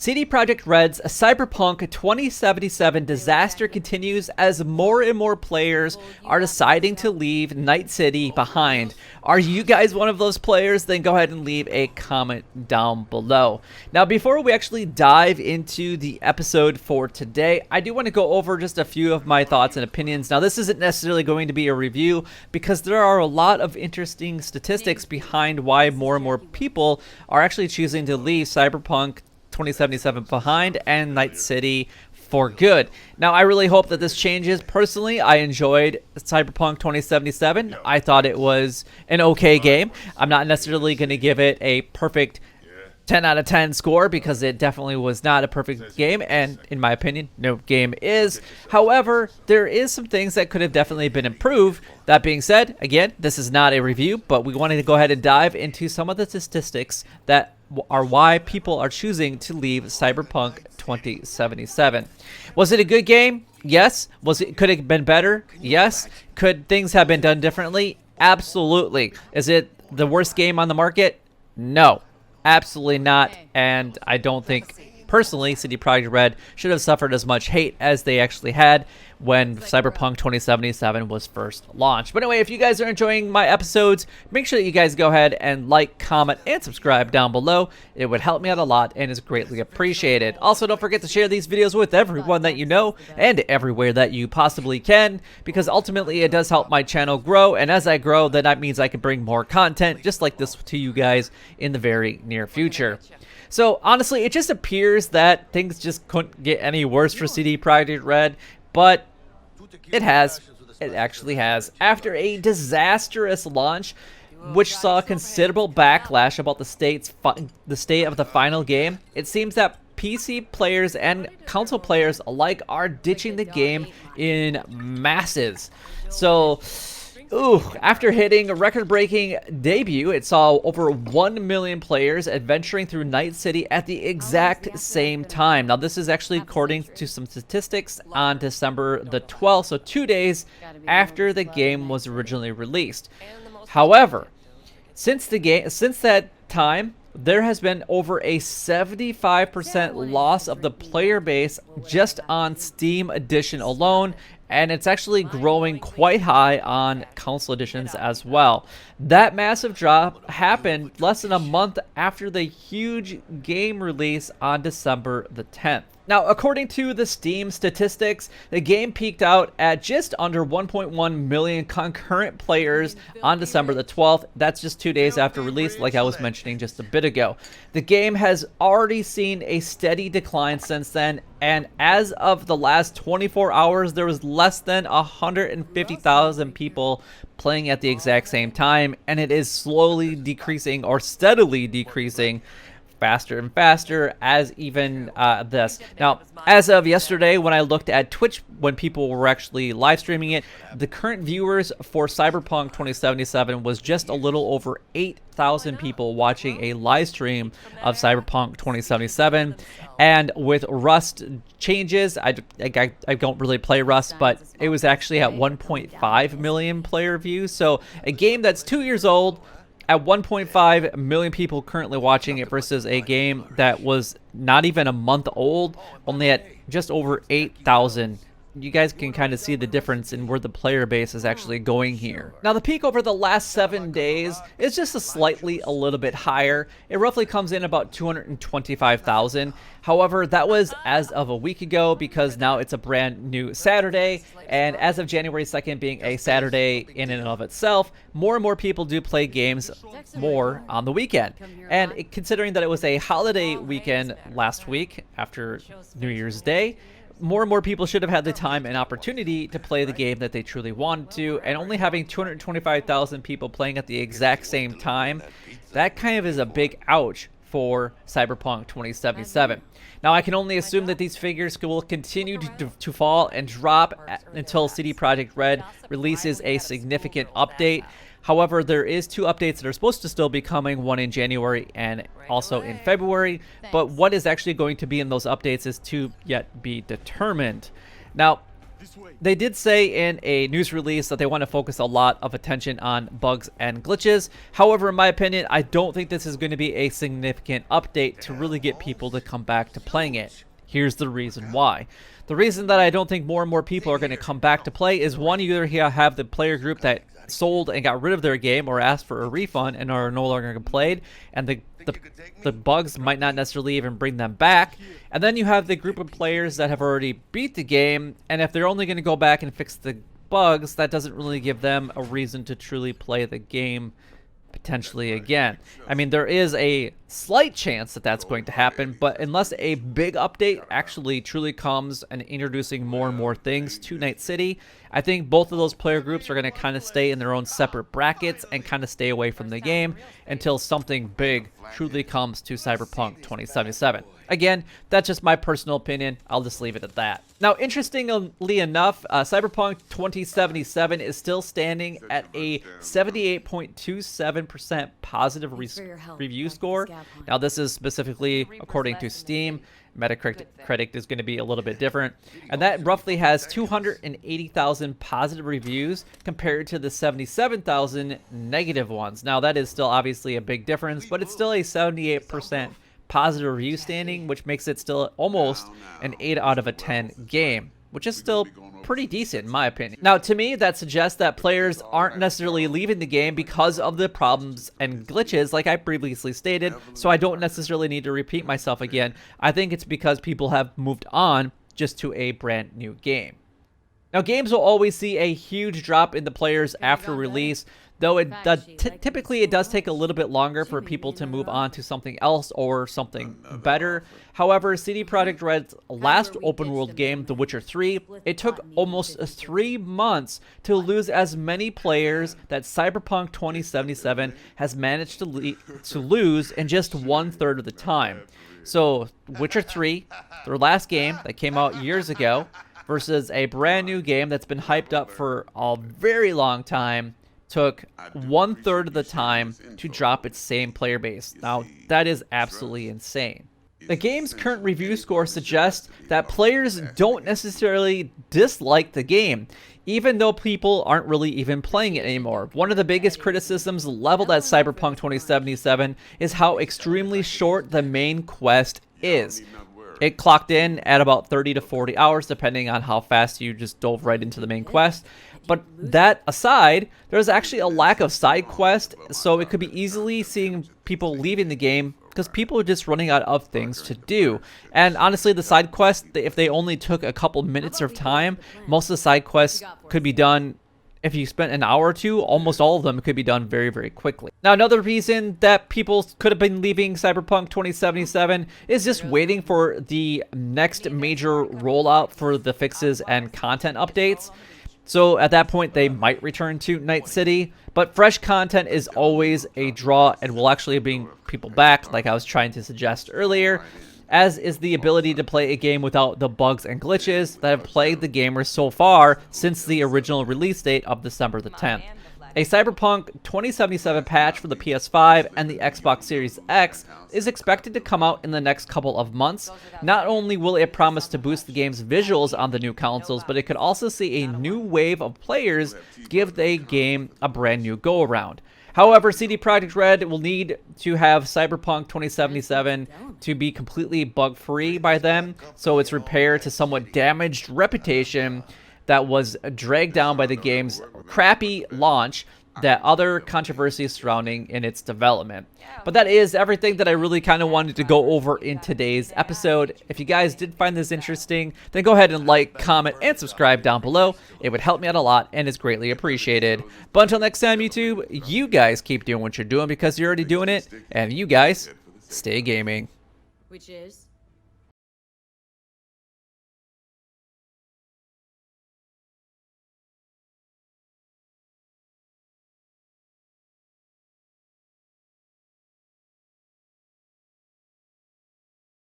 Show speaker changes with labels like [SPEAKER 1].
[SPEAKER 1] CD Projekt Red's Cyberpunk 2077 disaster continues as more and more players are deciding to leave Night City behind. Are you guys one of those players? Then go ahead and leave a comment down below. Now, before we actually dive into the episode for today, I do want to go over just a few of my thoughts and opinions. Now, this isn't necessarily going to be a review because there are a lot of interesting statistics behind why more and more people are actually choosing to leave Cyberpunk 2077 behind and Night City for good. Now, I really hope that this changes. Personally, I enjoyed Cyberpunk 2077. I thought it was an okay game. I'm not necessarily going to give it a perfect 10 out of 10 score because it definitely was not a perfect game, and in my opinion, no game is. However, there is some things that could have definitely been improved. That being said, again, this is not a review, but we wanted to go ahead and dive into some of the statistics that are why people are choosing to leave Cyberpunk 2077. Was it a good game? Yes. Could it have been better? Yes. Could things have been done differently? Absolutely. Is it the worst game on the market? No. Absolutely not, and I don't think, personally, CD Projekt Red should have suffered as much hate as they actually had when Cyberpunk 2077 was first launched. But anyway, if you guys are enjoying my episodes, make sure that you guys go ahead and like, comment, and subscribe down below. It would help me out a lot and is greatly appreciated. Also, don't forget to share these videos with everyone that you know and everywhere that you possibly can, because ultimately it does help my channel grow, and as I grow, then that means I can bring more content just like this to you guys in the very near future. So honestly, it just appears that things just couldn't get any worse for CD Projekt Red, but it has. It actually has. After a disastrous launch, which saw considerable backlash about the state of the final game, it seems that PC players and console players alike are ditching the game in masses. So, after hitting a record-breaking debut, it saw over 1 million players adventuring through Night City at the exact same time. Now, this is actually according to some statistics on December the 12th, so 2 days after the game was originally released. However, since that time, there has been over a 75% loss of the player base just on Steam Edition alone, and it's actually growing quite high on console editions as well. That massive drop happened less than a month after the huge game release on December the 10th. Now, according to the Steam statistics, the game peaked out at just under 1.1 million concurrent players on December the 12th. That's just 2 days after release, like I was mentioning just a bit ago. The game has already seen a steady decline since then, and as of the last 24 hours, there was less than 150,000 people playing at the exact same time, and it is slowly decreasing, or steadily decreasing, faster and faster as even this. Now, as of yesterday, when I looked at Twitch, when people were actually live streaming it, the current viewers for Cyberpunk 2077 was just a little over 8,000 people watching a live stream of Cyberpunk 2077. And with Rust changes, I don't really play Rust, but it was actually at 1.5 million player views. So a game that's 2 years old, at 1.5 million people currently watching it, versus a game that was not even a month old, only at just over 8,000. You guys can kind of see the difference in where the player base is actually going here. Now, the peak over the last 7 days is just a little bit higher. It roughly comes in about 225,000. However, that was as of a week ago, because now it's a brand new Saturday, and as of January 2nd being a Saturday in and of itself, more and more people do play games more on the weekend. And considering that it was a holiday weekend last week after New Year's Day, more and more people should have had the time and opportunity to play the game that they truly wanted to, and only having 225,000 people playing at the exact same time, that kind of is a big ouch for Cyberpunk 2077. Now, I can only assume that these figures will continue to fall and drop until CD Projekt Red releases a significant update. However, there is 2 updates that are supposed to still be coming, one in January and also in February, but what is actually going to be in those updates is to yet be determined. Now, They did say in a news release that they want to focus a lot of attention on bugs and glitches. However, in my opinion, I don't think this is going to be a significant update to really get people to come back to playing it. Here's the reason why. The reason that I don't think more and more people are going to come back to play is, one, you either have the player group that sold and got rid of their game or asked for a refund and are no longer played, and the bugs might not necessarily even bring them back. And then you have the group of players that have already beat the game, and if they're only going to go back and fix the bugs, that doesn't really give them a reason to truly play the game potentially again. I mean, there is a slight chance that that's going to happen, but unless a big update actually truly comes and introducing more and more things to Night City, I think both of those player groups are going to kind of stay in their own separate brackets and kind of stay away from the game until something big truly comes to Cyberpunk 2077. Again, that's just my personal opinion. I'll just leave it at that. Now, interestingly enough, Cyberpunk 2077 is still standing at a 78.27% positive review score. Now, this is specifically according to Steam. Metacritic is going to be a little bit different. And that roughly has 280,000 positive reviews compared to the 77,000 negative ones. Now, that is still obviously a big difference, but it's still a 78% positive review standing, which makes it still almost an 8 out of a 10 game, which is still pretty decent in my opinion. Now, to me, that suggests that players aren't necessarily leaving the game because of the problems and glitches like I previously stated, so I don't necessarily need to repeat myself again. I think it's because people have moved on just to a brand new game. Now, games will always see a huge drop in the players after release, though typically it does take a little bit longer for people to move on to something else or something better. However, CD Projekt Red's last open world game, The Witcher 3, it took almost 3 months to lose as many players that Cyberpunk 2077 has managed to lose in just 1/3 of the time. So, Witcher 3, their last game that came out years ago, versus a brand new game that's been hyped up for a very long time, took 1/3 of the time to drop its same player base. Now, that is absolutely insane. The game's current review score suggests that players don't necessarily dislike the game, even though people aren't really even playing it anymore. One of the biggest criticisms leveled at Cyberpunk 2077 is how extremely short the main quest is. It clocked in at about 30 to 40 hours, depending on how fast you just dove right into the main quest. But that aside, there's actually a lack of side quest, so it could be easily seeing people leaving the game because people are just running out of things to do. And honestly, the side quests, if they only took a couple minutes of time, most of the side quests could be done. If you spent an hour or two, almost all of them could be done very, very quickly. Now, another reason that people could have been leaving Cyberpunk 2077 is just waiting for the next major rollout for the fixes and content updates. So at that point, they might return to Night City, but fresh content is always a draw and will actually bring people back, like I was trying to suggest earlier, as is the ability to play a game without the bugs and glitches that have plagued the gamers so far since the original release date of December the 10th. A Cyberpunk 2077 patch for the PS5 and the Xbox Series X is expected to come out in the next couple of months. Not only will it promise to boost the game's visuals on the new consoles, but it could also see a new wave of players give the game a brand new go-around. However, CD Projekt Red will need to have Cyberpunk 2077 to be completely bug-free by then, so its repair to somewhat damaged reputation that was dragged down by the game's crappy launch, that other controversies surrounding in its development. But that is everything that I really kind of wanted to go over in today's episode. If you guys did find this interesting, then go ahead and like, comment, and subscribe down below. It would help me out a lot and is greatly appreciated. But until next time, YouTube, you guys keep doing what you're doing because you're already doing it, and you guys stay gaming.
[SPEAKER 2] Which is